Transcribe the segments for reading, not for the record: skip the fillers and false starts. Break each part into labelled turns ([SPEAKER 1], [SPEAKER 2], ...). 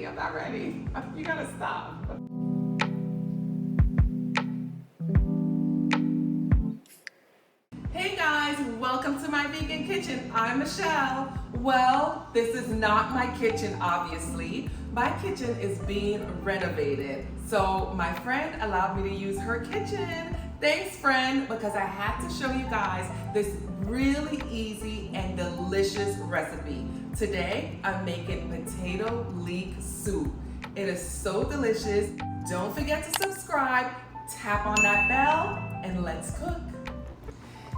[SPEAKER 1] Actually, I'm not ready. You gotta stop. Hey guys, welcome to my vegan kitchen. I'm Michelle. Well, this is not my kitchen, obviously. My kitchen is being renovated. So my friend allowed me to use her kitchen. Thanks, friend, because I had to show you guys this really easy and delicious recipe. Today, I'm making potato leek soup. It is so delicious. Don't forget to subscribe, tap on that bell, and let's cook.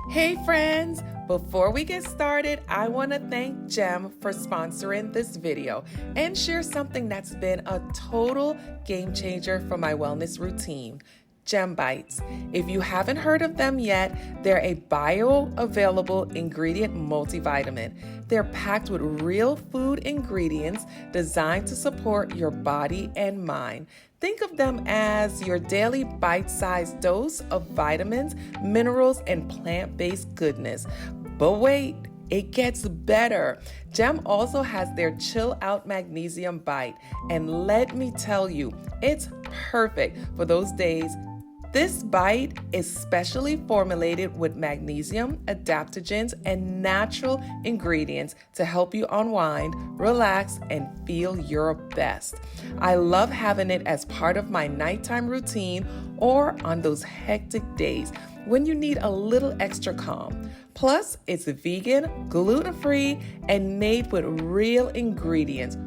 [SPEAKER 1] Hey friends, before we get started, I want to thank Jem for sponsoring this video and share something that's been a total game changer for my wellness routine. Gem Bites. If you haven't heard of them yet, they're a bioavailable ingredient multivitamin. They're packed with real food ingredients designed to support your body and mind. Think of them as your daily bite-sized dose of vitamins, minerals, and plant-based goodness. But wait, it gets better. Gem also has their Chill Out Magnesium Bite, and let me tell you, it's perfect for those days. This bite is specially formulated with magnesium, adaptogens, and natural ingredients to help you unwind, relax, and feel your best. I love having it as part of my nighttime routine or on those hectic days when you need a little extra calm. Plus, it's vegan, gluten-free, and made with real ingredients.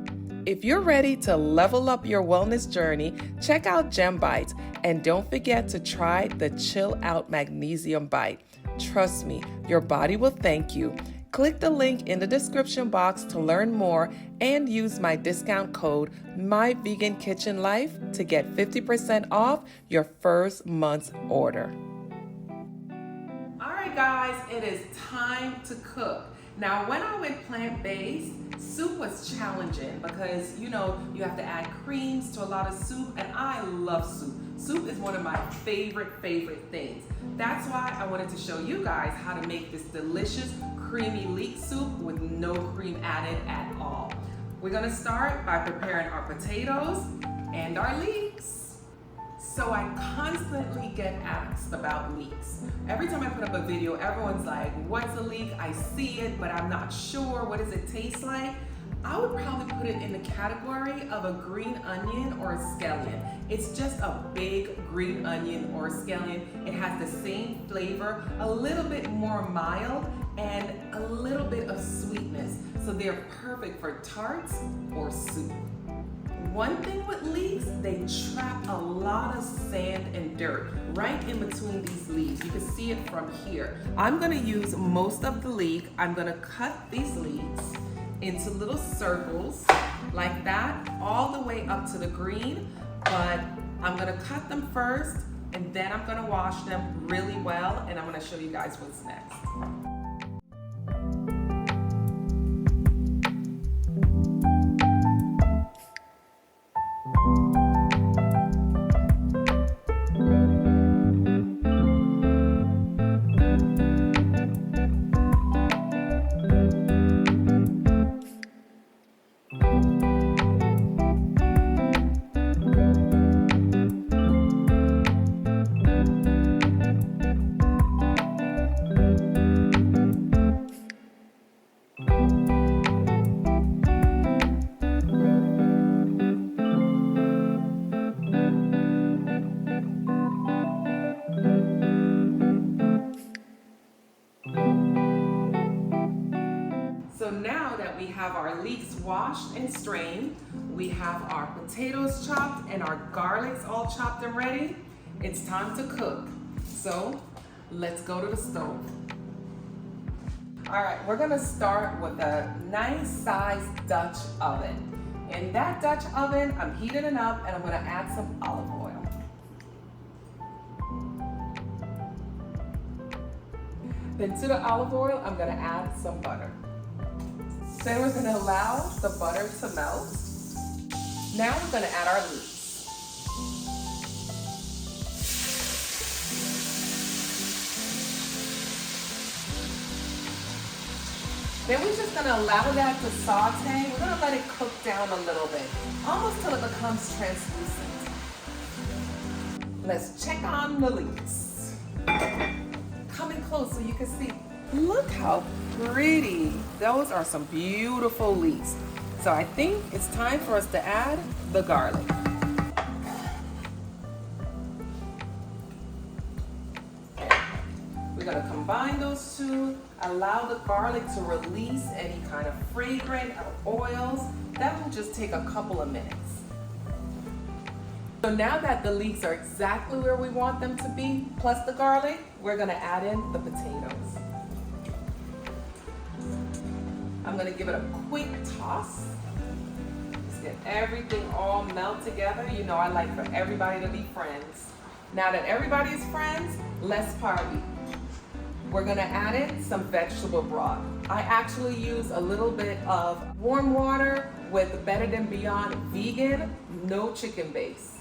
[SPEAKER 1] If you're ready to level up your wellness journey, check out Gem Bites, and don't forget to try the Chill Out Magnesium Bite. Trust me, your body will thank you. Click the link in the description box to learn more and use my discount code MyVeganKitchenLife to get 50% off your first month's order. All right, guys, it is time to cook. Now, when I went plant-based, soup was challenging because, you have to add creams to a lot of soup, and I love soup. Soup is one of my favorite things. That's why I wanted to show you guys how to make this delicious, creamy leek soup with no cream added at all. We're gonna start by preparing our potatoes and our leeks. So I constantly get asked about leeks. Every time I put up a video, everyone's like, what's a leek? I see it, but I'm not sure. What does it taste like? I would probably put it in the category of a green onion or a scallion. It's just a big green onion or a scallion. It has the same flavor, a little bit more mild, and a little bit of sweetness. So they're perfect for tarts or soup. One thing with leeks, they trap a lot of sand and dirt right in between these leaves. You can see it from here. I'm gonna use most of the leek. I'm gonna cut these leeks into little circles like that, all the way up to the green, but I'm gonna cut them first, and then I'm gonna wash them really well, and I'm gonna show you guys what's next. So now that we have our leeks washed and strained, we have our potatoes chopped and our garlics all chopped and ready, it's time to cook. So let's go to the stove. All right, we're gonna start with a nice sized Dutch oven. In that Dutch oven, I'm heating it up and I'm gonna add some olive oil. Then to the olive oil, I'm gonna add some butter. Then we're gonna allow the butter to melt. Now we're gonna add our leeks. Then we're just gonna allow that to saute. We're gonna let it cook down a little bit, almost till it becomes translucent. Let's check on the leeks. Come in close so you can see. Look how pretty. Those are some beautiful leeks. So I think it's time for us to add the garlic. We're gonna combine those two, allow the garlic to release any kind of fragrant oils. That will just take a couple of minutes. So now that the leeks are exactly where we want them to be, plus the garlic, we're gonna add in the potatoes. I'm gonna give it a quick toss. Just get everything all melt together. You know I like for everybody to be friends. Now that everybody is friends, let's party. We're gonna add in some vegetable broth. I actually use a little bit of warm water with Better Than Bouillon vegan, no chicken base.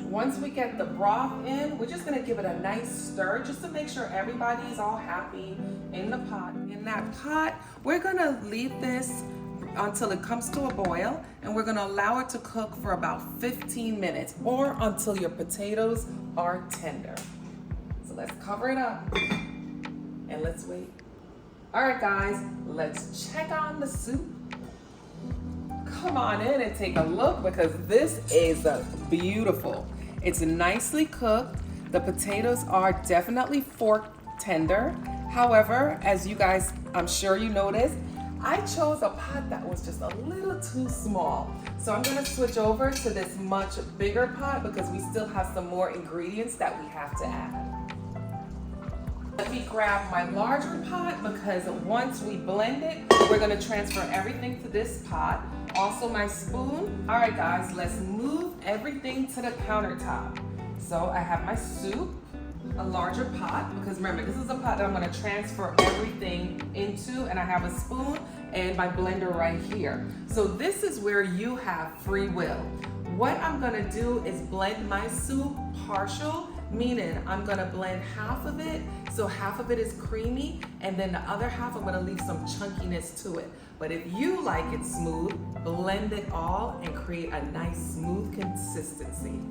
[SPEAKER 1] Once we get the broth in, we're just gonna give it a nice stir just to make sure everybody's all happy in the pot. In that pot, we're gonna leave this until it comes to a boil, and we're gonna allow it to cook for about 15 minutes or until your potatoes are tender. So let's cover it up and let's wait. All right guys, let's check on the soup. Come on in and take a look because this is beautiful. It's nicely cooked. The potatoes are definitely fork tender. However, as you guys, I'm sure you noticed, I chose a pot that was just a little too small. So I'm gonna switch over to this much bigger pot because we still have some more ingredients that we have to add. Let me grab my larger pot because once we blend it, we're gonna transfer everything to this pot. Also my spoon. All right guys, let's move everything to the countertop. So I have my soup, a larger pot, because remember, this is a pot that I'm gonna transfer everything into, and I have a spoon and my blender right here. So this is where you have free will. What I'm gonna do is blend my soup partial, meaning I'm gonna blend half of it, so half of it is creamy, and then the other half I'm gonna leave some chunkiness to it. But if you like it smooth, blend it all and create a nice smooth consistency.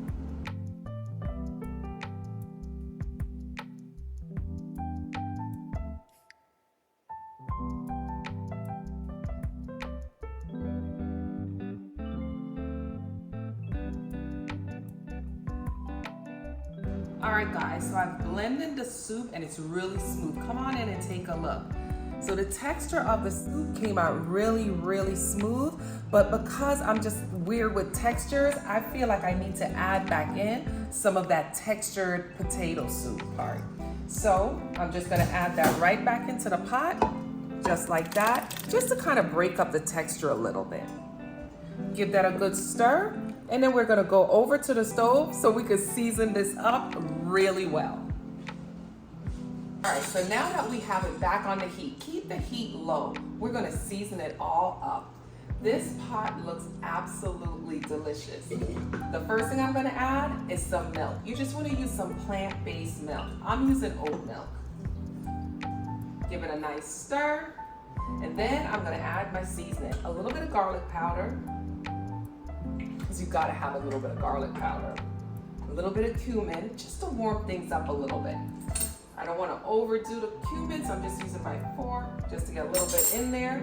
[SPEAKER 1] All right guys, so I've blended the soup and it's really smooth. Come on in and take a look. So the texture of the soup came out really, really smooth, but because I'm just weird with textures, I feel like I need to add back in some of that textured potato soup part. So I'm just gonna add that right back into the pot, just like that, just to kind of break up the texture a little bit. Give that a good stir, and then we're gonna go over to the stove so we can season this up really well. All right, so now that we have it back on the heat, keep the heat low. We're gonna season it all up. This pot looks absolutely delicious. The first thing I'm gonna add is some milk. You just wanna use some plant-based milk. I'm using oat milk. Give it a nice stir, and then I'm gonna add my seasoning. A little bit of garlic powder, because you gotta have a little bit of garlic powder. A little bit of cumin, just to warm things up a little bit. I don't want to overdo the cumin, so I'm just using my fork just to get a little bit in there.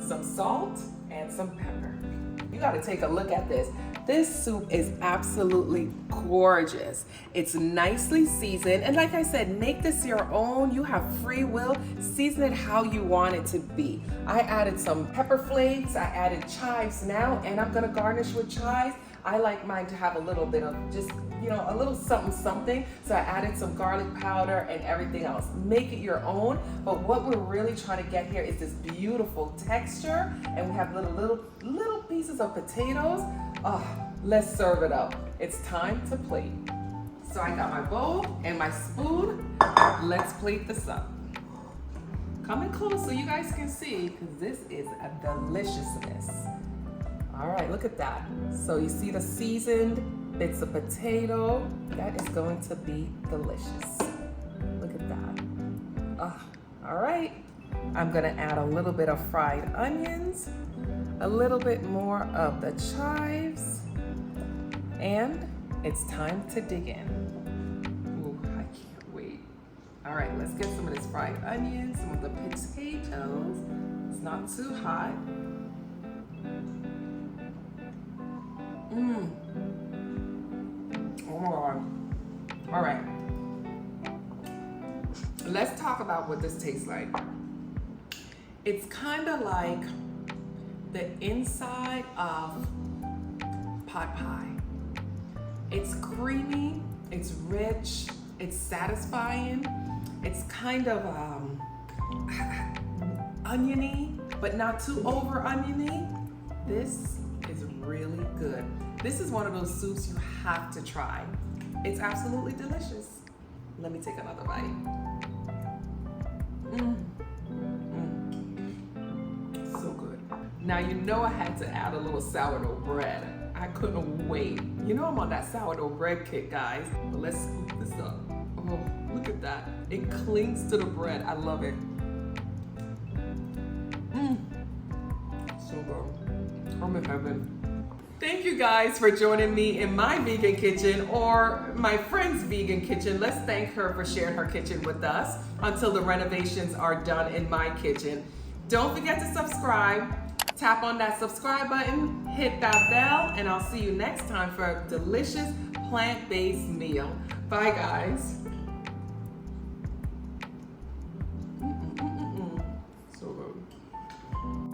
[SPEAKER 1] Some salt and some pepper. You got to take a look at this. This soup is absolutely gorgeous. It's nicely seasoned, and like I said, make this your own. You have free will. Season it how you want it to be. I added some pepper flakes. I added chives now, and I'm gonna garnish with chives. I like mine to have a little bit of just, you know, a little something something. So I added some garlic powder and everything else. Make it your own. But what we're really trying to get here is this beautiful texture, and we have little pieces of potatoes. Oh, let's serve it up. It's time to plate. So I got my bowl and my spoon. Let's plate this up. Come in close so you guys can see, because this is a deliciousness. All right, look at that. So you see the seasoned bits of potato. That is going to be delicious. Look at that. right, I'm gonna add a little bit of fried onions, a little bit more of the chives, and it's time to dig in. Ooh, I can't wait. All right, let's get some of this fried onion, some of the potatoes. It's not too hot. Oh my God. All right. Let's talk about what this tastes like. It's kind of like the inside of pot pie. It's creamy, it's rich, it's satisfying. It's kind of oniony, but not too over oniony. This is really good. This is one of those soups you have to try. It's absolutely delicious. Let me take another bite. So good. Now you know I had to add a little sourdough bread. I couldn't wait. You know I'm on that sourdough bread kick, guys. But let's scoop this up. Oh, look at that. It clings to the bread. I love it. So good. I'm in heaven. Thank you guys for joining me in my vegan kitchen or my friend's vegan kitchen. Let's thank her for sharing her kitchen with us until the renovations are done in my kitchen. Don't forget to subscribe. Tap on that subscribe button, hit that bell, and I'll see you next time for a delicious plant-based meal. Bye, guys.